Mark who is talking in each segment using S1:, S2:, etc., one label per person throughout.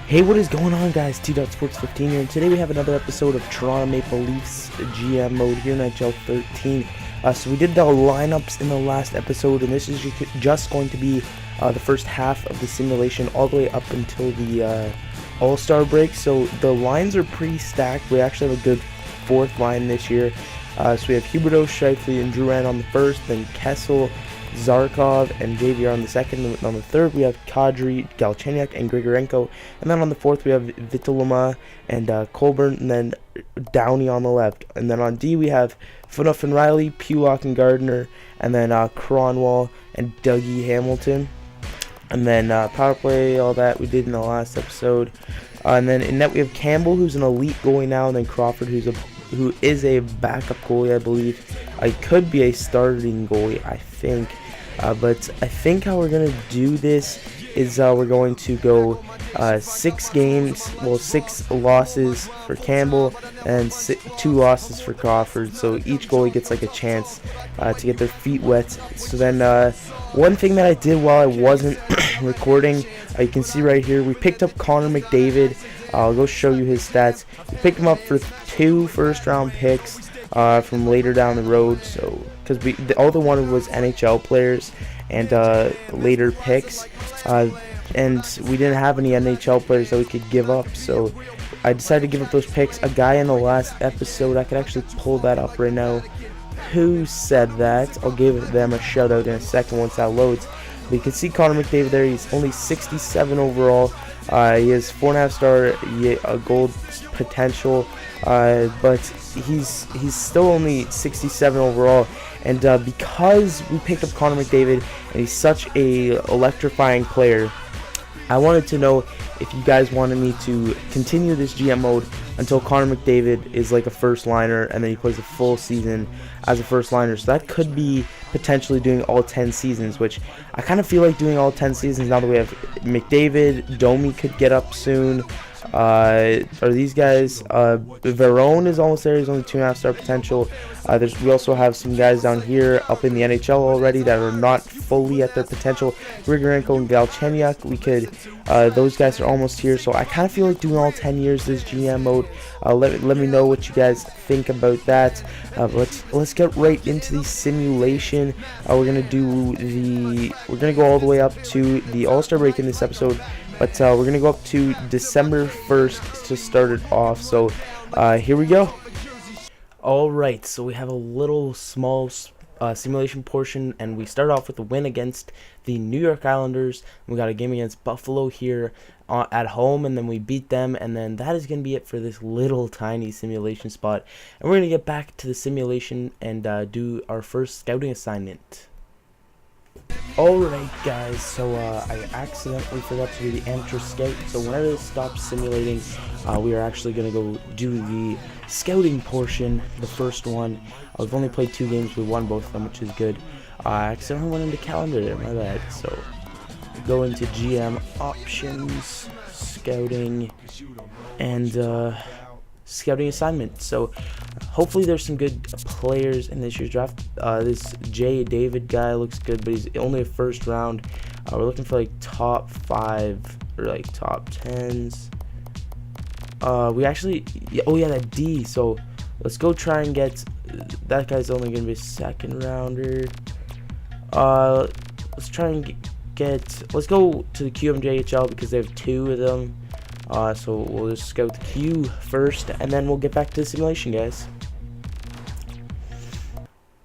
S1: Hey, what is going on, guys? Sports 15 here, and today we have another episode of Toronto Maple Leafs GM mode here in NHL 13. So we did the lineups in the last episode, and this is just going to be the first half of the simulation all the way up until the All-Star break. So the lines are pretty stacked. We actually have a good fourth line this year. So we have Huberdeau, Scheifele, and Drouin on the first, then Kessel, Zarkov, and JVR on the second. And on the third, we have Kadri, Galchenyuk, and Grigorenko. And then on the fourth, we have Vituluma and Colburn, and then Downey on the left. And then on D, we have Phaneuf and Riley, Pulock and Gardner, and then Cronwall and Dougie Hamilton. And then power play, all that we did in the last episode. And then in net, we have Campbell, who's an elite goalie now, and then Crawford, who is a backup goalie, I believe. I could be a starting goalie, I think. But I think how we're going to do this is we're going to go 6 losses for Campbell and 2 losses for Crawford. So each goalie gets like a chance to get their feet wet. So then one thing that I did while I wasn't recording, you can see right here, we picked up Connor McDavid. I'll go show you his stats. We picked him up for 2 first-round picks from later down the road. So because all they wanted was NHL players and later picks, and we didn't have any NHL players that we could give up. So I decided to give up those picks. A guy in the last episode, I could actually pull that up right now. Who said that? I'll give them a shout out in a second once that loads. But you can see Connor McDavid there. He's only 67 overall. He has 4.5 star gold potential, but he's still only 67 overall. And because we picked up Connor McDavid and he's such a electrifying player, I wanted to know if you guys wanted me to continue this GM mode until Connor McDavid is like a first liner and then he plays a full season as a first liner. So that could be potentially doing all 10 seasons, which I kind of feel like doing all 10 seasons now that we have McDavid. Domi could get up soon. Are these guys? Verone is almost there. He's only 2.5 star potential. We also have some guys down here up in the NHL already that are not fully at their potential. Grigorenko and Galchenyuk. Those guys are almost here. So I kind of feel like doing all 10 years this GM mode. Let me know what you guys think about that. Let's get right into the simulation. We're gonna go all the way up to the All-Star break in this episode. But we're going to go up to December 1st to start it off. So here we go. Alright, so we have a little small simulation portion. And we start off with a win against the New York Islanders. We got a game against Buffalo here at home. And then we beat them. And then that is going to be it for this little tiny simulation spot. And we're going to get back to the simulation and do our first scouting assignment. Alright guys, so I accidentally forgot to do the amateur scout, so whenever this stops simulating, we are actually going to go do the scouting portion, the first one. I've only played 2 games, we won both of them, which is good. I accidentally went into calendar there, my bad. So go into GM options, scouting, and scouting assignment. So hopefully there's some good players in this year's draft. This Jay David guy looks good, but he's only a first round. We're looking for like top 5 or like top 10s. We actually, oh yeah, that D. So let's go try and get that guy's only gonna be a second rounder. Let's try and let's go to the QMJHL because they have 2 of them. So we'll just scout the Q first, and then we'll get back to the simulation, guys.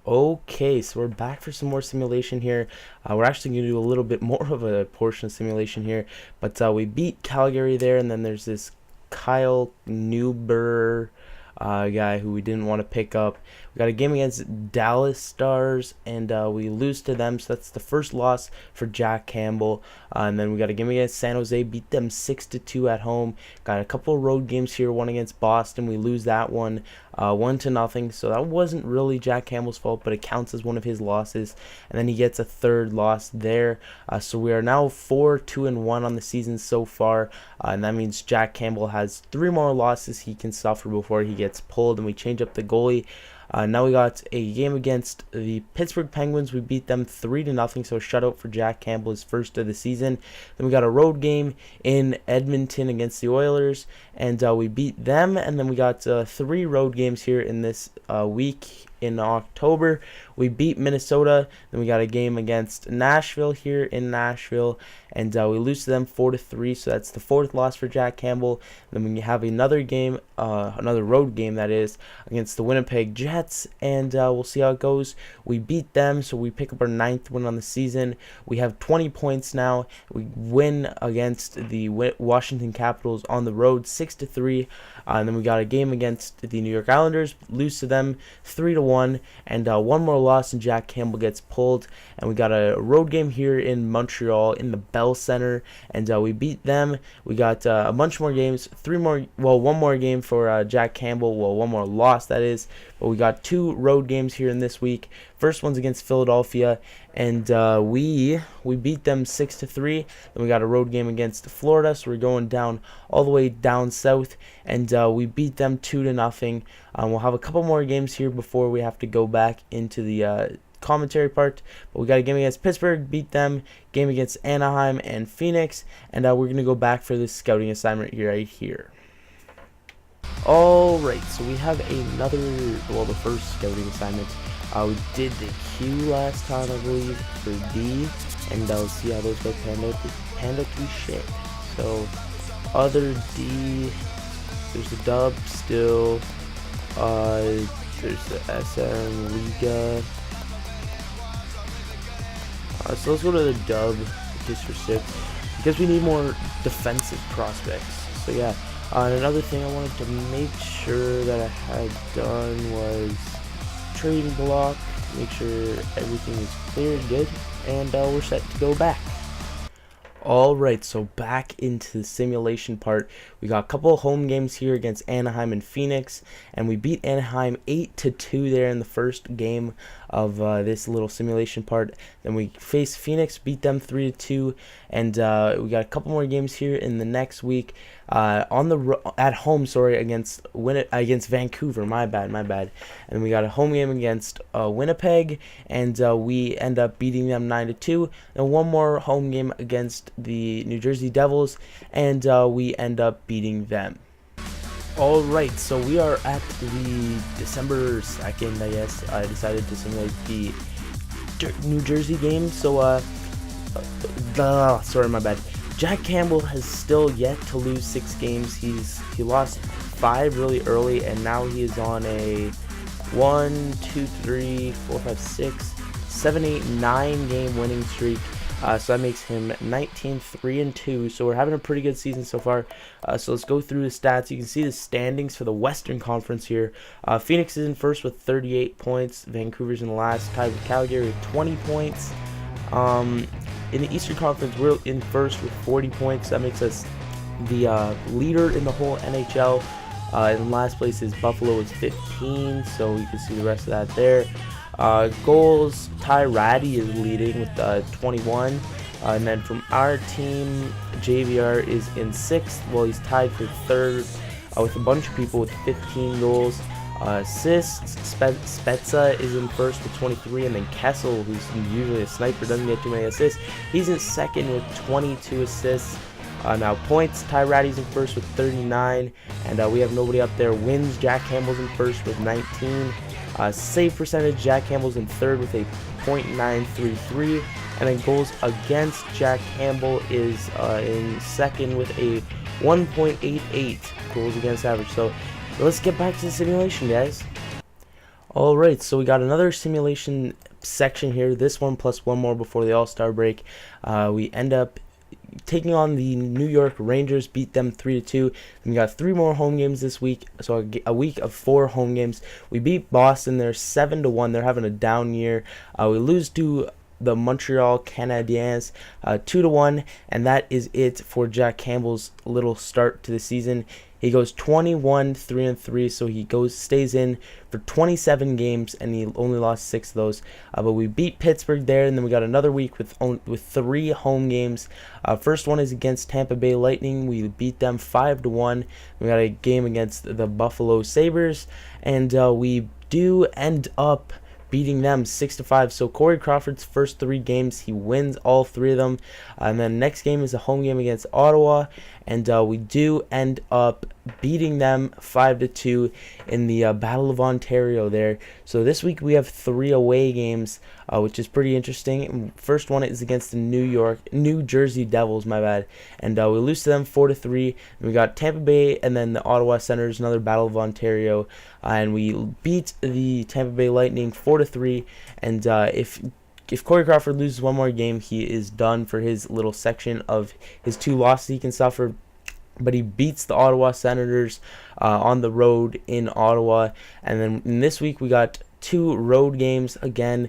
S1: Okay, so we're back for some more simulation here. We're actually going to do a little bit more of a portion of simulation here, but we beat Calgary there, and then there's this Kyle Neuber guy who we didn't want to pick up. We got a game against Dallas Stars, and we lose to them, so that's the first loss for Jack Campbell. And then we got a game against San Jose, beat them 6-2 at home. Got a couple of road games here, one against Boston, we lose that one 1-0. So that wasn't really Jack Campbell's fault, but it counts as one of his losses. And then he gets a third loss there. So we are now 4-2-1 on the season so far, and that means Jack Campbell has 3 more losses he can suffer before he gets pulled, and we change up the goalie. Now we got a game against the Pittsburgh Penguins. We beat them 3-0, so shutout for Jack Campbell, his first of the season. Then we got a road game in Edmonton against the Oilers, and we beat them. And then we got 3 road games here in this week in October. We beat Minnesota. Then we got a game against Nashville here in Nashville, and we lose to them 4-3. So that's the 4th loss for Jack Campbell. Then we have another game, another road game that is, against the Winnipeg Jets, and we'll see how it goes. We beat them, so we pick up our 9th win on the season. We have 20 points now. We win against the Washington Capitals on the road 6-3. And then we got a game against the New York Islanders, lose to them 3-1, and one more loss and Jack Campbell gets pulled. And we got a road game here in Montreal in the Bell Center, and we beat them. We got a bunch more games, one more game for Jack Campbell, one more loss that is. But we got 2 road games here in this week. First one's against Philadelphia, and we beat them 6-3. Then we got a road game against Florida, so we're going down all the way down south, and we beat them 2-0. We'll have a couple more games here before we have to go back into the commentary part. But we got a game against Pittsburgh, beat them. Game against Anaheim and Phoenix, and we're gonna go back for this scouting assignment right here. Alright, so we have another, the first scouting assignment. We did the Q last time, I believe, for D, and let's see how those guys panned out to shit. So, other D, there's the dub still, there's the SM Liga. So let's go to the dub, just for 6, because we need more defensive prospects. So yeah. And another thing I wanted to make sure that I had done was trading block, make sure everything is clear and good, and we're set to go back. Alright, so back into the simulation part. We got a couple of home games here against Anaheim and Phoenix, and we beat Anaheim 8-2 there in the first game of this little simulation part. Then we faced Phoenix, beat them 3-2, and we got a couple more games here in the next week at home, against Vancouver. My bad. And then we got a home game against Winnipeg, and we end up beating them 9-2. And one more home game against the New Jersey Devils, and we end up beating them. Alright, so we are at the December 2nd, I guess. I decided to simulate the New Jersey game. So, sorry, my bad. Jack Campbell has still yet to lose 6 games. He lost 5 really early, and now he is on a 1, 2, 3, 4, 5, 6, 7, 8, 9 game winning streak. So that makes him 19-3-2. So we're having a pretty good season so far. So let's go through the stats. You can see the standings for the Western Conference here. Phoenix is in first with 38 points. Vancouver's in last, tied with Calgary with 20 points. In the Eastern Conference, we're in first with 40 points. That makes us the leader in the whole NHL. In last place is Buffalo with 15. So you can see the rest of that there. Goals, Ty Ratty is leading with 21, and then from our team, JVR is in 6th. Well, he's tied for 3rd with a bunch of people with 15 goals. Assists, Spezza is in 1st with 23, and then Kessel, who's usually a sniper, doesn't get too many assists. He's in 2nd with 22 assists. Now points, Ty Ratty's in 1st with 39, and we have nobody up there. Wins, Jack Campbell's in 1st with 19. Save percentage, Jack Campbell's in 3rd with a .933, and then goals against, Jack Campbell is in 2nd with a 1.88 goals against average. So let's get back to the simulation, guys. Alright, so we got another simulation section here, this one plus one more before the All-Star break. We end up taking on the New York Rangers, beat them 3-2. We got 3 more home games this week, so a week of 4 home games. We beat Boston, they're 7-1. They're having a down year. We lose to the Montreal Canadiens 2-1, and that is it for Jack Campbell's little start to the season. He goes 21-3-3, so he stays in for 27 games, and he only lost 6 of those. But we beat Pittsburgh there, and then we got another week with 3 home games. First one is against Tampa Bay Lightning. We beat them 5-1. We got a game against the Buffalo Sabres, and we do end up beating them 6-5. So Corey Crawford's first 3 games, he wins all 3 of them. And then next game is a home game against Ottawa, and we do end up beating them 5-2 in the Battle of Ontario there. So this week we have 3 away games, which is pretty interesting. First one is against the New Jersey Devils, my bad, and we lose to them 4-3. And we got Tampa Bay and then the Ottawa Senators, another Battle of Ontario, and we beat the Tampa Bay Lightning 4-3. And if Corey Crawford loses one more game, he is done for his little section of his 2 losses he can suffer. But he beats the Ottawa Senators on the road in Ottawa. And then in this week, we got 2 road games again.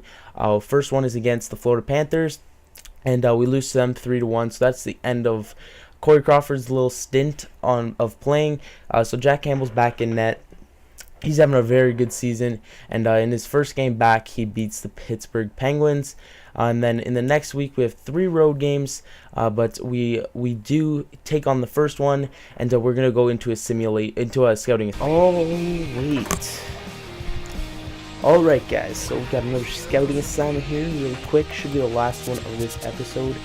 S1: First one is against the Florida Panthers, and we lose to them 3-1. So that's the end of Corey Crawford's little stint of playing. So Jack Campbell's back in net. He's having a very good season, and in his first game back, he beats the Pittsburgh Penguins. And then in the next week, we have 3 road games, but we do take on the first one, and we're gonna go into a scouting. Oh wait! All right, guys. So we've got another scouting assignment here, really quick. Should be the last one of this episode.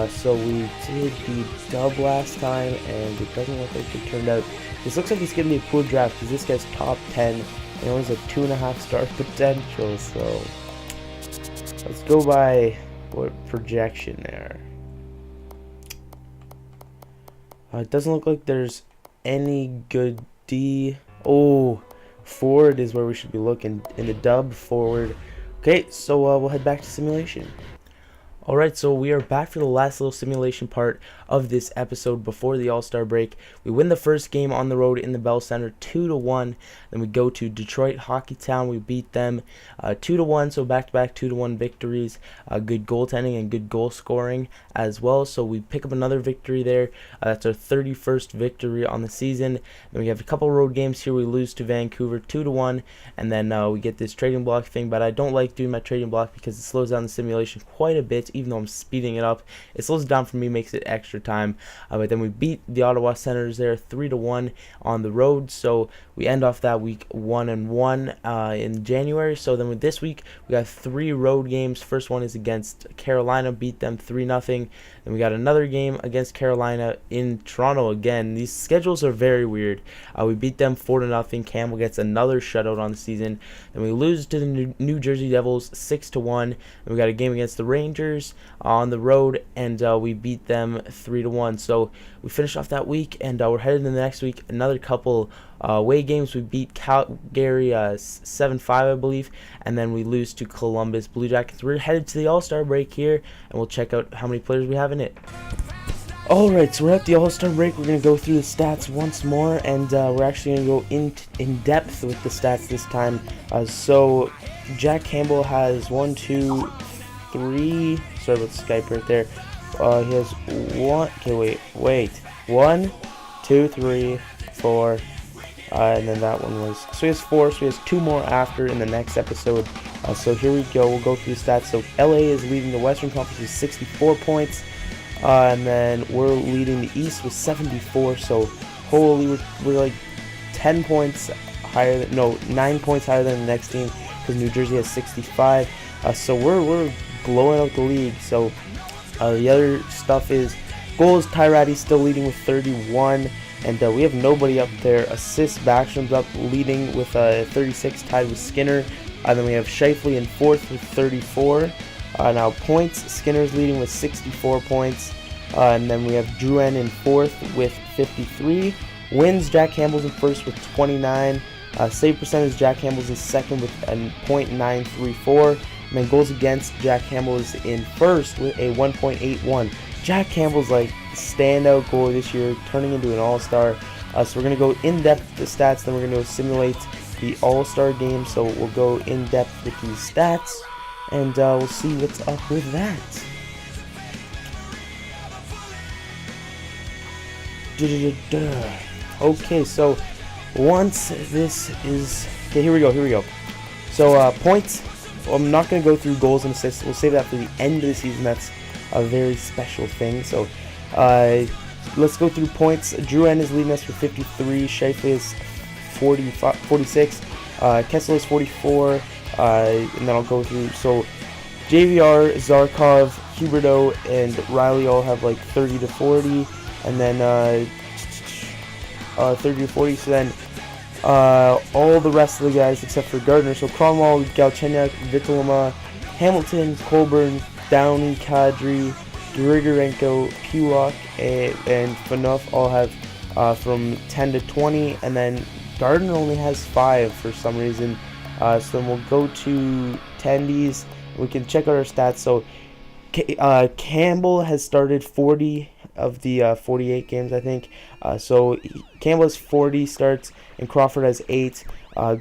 S1: So we did the dub last time, and it doesn't look like it turned out. This looks like it's going to be a cool draft because this guy's top 10 and only has a 2.5 star potential. So let's go by what projection there. It doesn't look like there's any good D. Oh, forward is where we should be looking in the dub, forward. Okay, so we'll head back to simulation. Alright, so we are back for the last little simulation part of this episode before the All-Star break. We win the first game on the road in the Bell Center 2-1. Then we go to Detroit Hockey Town. We beat them 2-1, so back-to-back 2-1 victories. Good goaltending and good goal scoring as well. So we pick up another victory there. That's our 31st victory on the season. Then we have a couple road games here. We lose to Vancouver 2-1, and then we get this trading block thing. But I don't like doing my trading block because it slows down the simulation quite a bit. Even though I'm speeding it up, it slows it down for me, makes it extra time. But then we beat the Ottawa Senators there 3-1 on the road. So we end off that week 1-1 in January. So then with this week, we got 3 road games. First one is against Carolina, beat them 3-0. Then we got another game against Carolina in Toronto again. These schedules are very weird. We beat them 4-0. Campbell gets another shutout on the season. Then we lose to the New Jersey Devils 6-1. Then we got a game against the Rangers on the road, and we beat them 3-1. So we finished off that week, and we're headed into the next week. Another couple away games. We beat Calgary 7-5, I believe, and then we lose to Columbus Blue Jackets. We're headed to the All-Star break here, and we'll check out how many players we have in it. Alright, so we're at the All-Star break. We're going to go through the stats once more, and we're actually going to go in depth with the stats this time. So Jack Campbell has 1, 2, 3. Sorry about the Skype right there. He has 1. Okay, wait. 1, 2, 3, 4. And then that one was. So he has 4. So he has 2 more after in the next episode. So here we go. We'll go through the stats. So LA is leading the Western Conference with 64 points. And then we're leading the East with 74. So holy, we're like 10 points higher. 9 points higher than the next team because New Jersey has 65. So we're blowing out the league. So the other stuff is goals. Tyratty's still leading with 31, and we have nobody up there. Assists, Backstrom's up leading with 36, tied with Skinner. Then we have Scheifele in 4th with 34. Now points, Skinner's leading with 64 points, and then we have Drouin in 4th with 53. Wins, Jack Campbell's in 1st with 29. Save percentage, Jack Campbell's in 2nd with a .934. And then goals against, Jack Campbell is in 1st with a 1.81. Jack Campbell's like standout goalie this year, turning into an all-star. So we're going to go in-depth with the stats, then we're going to go simulate the all-star game. So we'll go in-depth with these stats, and we'll see what's up with that. Okay, so once this is... Okay, here we go. So points... I'm not going to go through goals and assists. We'll save that for the end of the season. That's a very special thing. So let's go through points. Drouin is leading us with 53. Scheifele is 46. Kessel has 44, and then I'll go through. So JVR, Zarkov, Huberto, and Riley all have like 30 to 40, and then 30 to 40. So then all the rest of the guys except for Gardner. So Cromwell, Galchenyuk, Vitoloma, Hamilton, Colburn, Downey, Kadri, Grigorenko, Pulock, and Phaneuf all have from 10 to 20, and then Gardner only has 5 for some reason. So then we'll go to attendees. We can check out our stats. So Campbell has started 40 of the 48 games, I think. So Campbell has 40 starts, and Crawford has 8.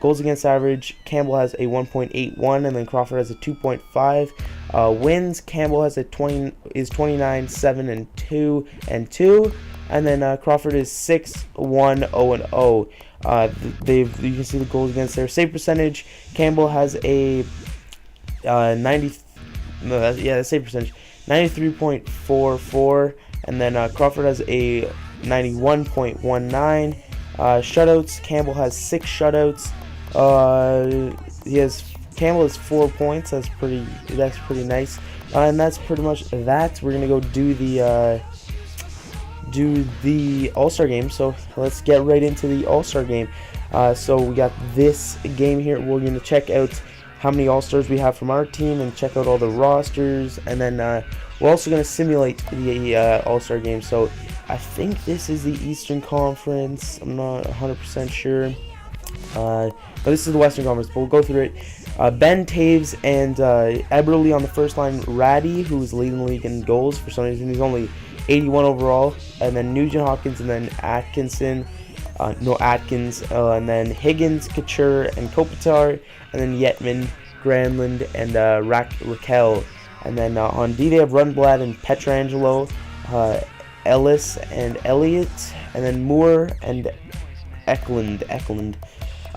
S1: Goals against average, Campbell has a 1.81, and then Crawford has a 2.5. Wins, Campbell has a 29, 7, and 2, and then Crawford is 6, 1, 0, and 0. You can see the goals against their save percentage. Campbell has a 90. No, the save percentage 93.44, and then Crawford has a 91.19. Shutouts, Campbell has 6 shutouts. Campbell has 4 points. That's pretty nice. And that's pretty much that. We're gonna go do the All-Star game. So let's get right into the All-Star game. So we got this game here. We're gonna check out how many All-Stars we have from our team and check out all the rosters, and then we're also going to simulate the All-Star game. So I think this is the Eastern Conference. I'm not 100% sure, but this is the Western Conference, but we'll go through it. Ben Taves and Eberle on the first line. Ratty, who's leading the league in goals for some reason. He's only 81 overall, and then Nugent Hopkins, and then Atkins, and then Higgins, Couture, and Kopitar, and then Yetman, Granlund, and Raquel. And then on D they have Rundblad and Petrangelo, Ellis and Elliott, and then Moore and Eklund.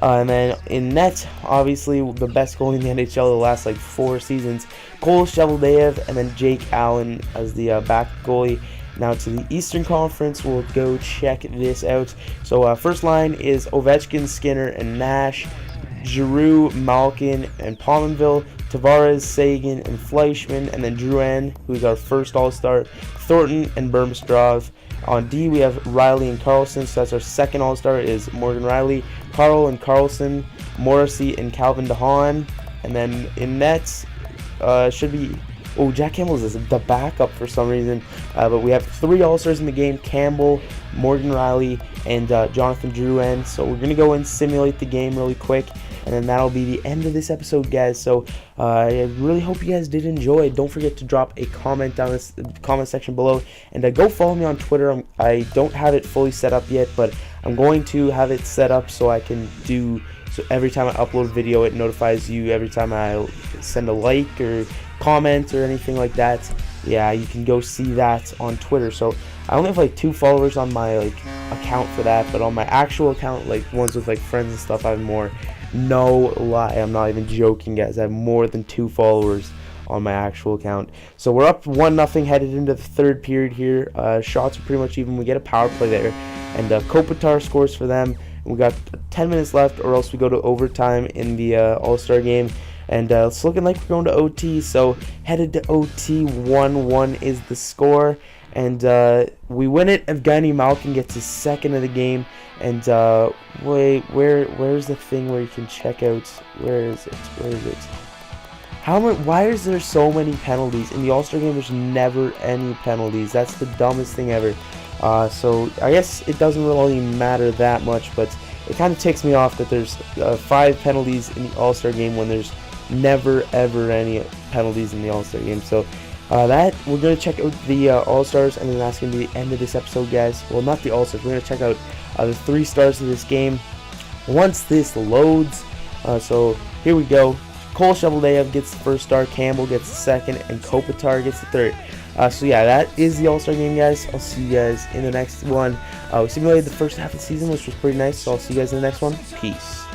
S1: And then in net, obviously the best goalie in the NHL the last like 4 seasons, Cole Sheveldayev, and then Jake Allen as the back goalie. Now to the Eastern Conference, we'll go check this out. So first line is Ovechkin, Skinner, and Nash. Giroux, Malkin, and Pominville. Tavares, Sagan, and Fleischmann. And then Drouin, who's our first All-Star. Thornton and Bermstrov. On D, we have Riley and Carlson. So that's our second All-Star is Morgan Riley. Carl and Carlson. Morrissey and Calvin DeHaan. And then in nets, should be... Oh, Jack Campbell is the backup for some reason. But we have 3 All-Stars in the game. Campbell, Morgan Riley, and Jonathan Drouin. So we're going to go and simulate the game really quick. And then that'll be the end of this episode, guys. So I really hope you guys did enjoy. Don't forget to drop a comment down in the comment section below. And go follow me on Twitter. I don't have it fully set up yet, but I'm going to have it set up so I can do... So every time I upload a video, it notifies you every time I send a like or comment or anything like that. Yeah, you can go see that on Twitter. So I only have like 2 followers on my account for that, but on my actual account, like ones with like friends and stuff, I have more. No lie, I'm not even joking, guys. I have more than 2 followers on my actual account. So we're up 1-0 headed into the 3rd period here. Shots are pretty much even. We get a power play there, and Kopitar scores for them. We got 10 minutes left, or else we go to overtime in the All-Star game. And it's looking like we're going to OT. So headed to OT, 1-1 is the score. And we win it. Evgeny Malkin gets his 2nd of the game. And wait, where's the thing where you can check out? Where is it? Why is there so many penalties? In the All-Star game, there's never any penalties. That's the dumbest thing ever. So I guess it doesn't really matter that much, but it kind of ticks me off that there's 5 penalties in the All-Star game when there's never ever any penalties in the All-Star game. So that we're going to check out the All-Stars, and then that's going to be the end of this episode, guys. Well, not the All-Stars. We're going to check out the 3 stars of this game once this loads. So here we go. Cole Sheveldayev gets the 1st star, Campbell gets the 2nd, and Kopitar gets the 3rd. So yeah, that is the All-Star game, guys. I'll see you guys in the next one. We simulated the first half of the season, which was pretty nice, so I'll see you guys in the next one. Peace.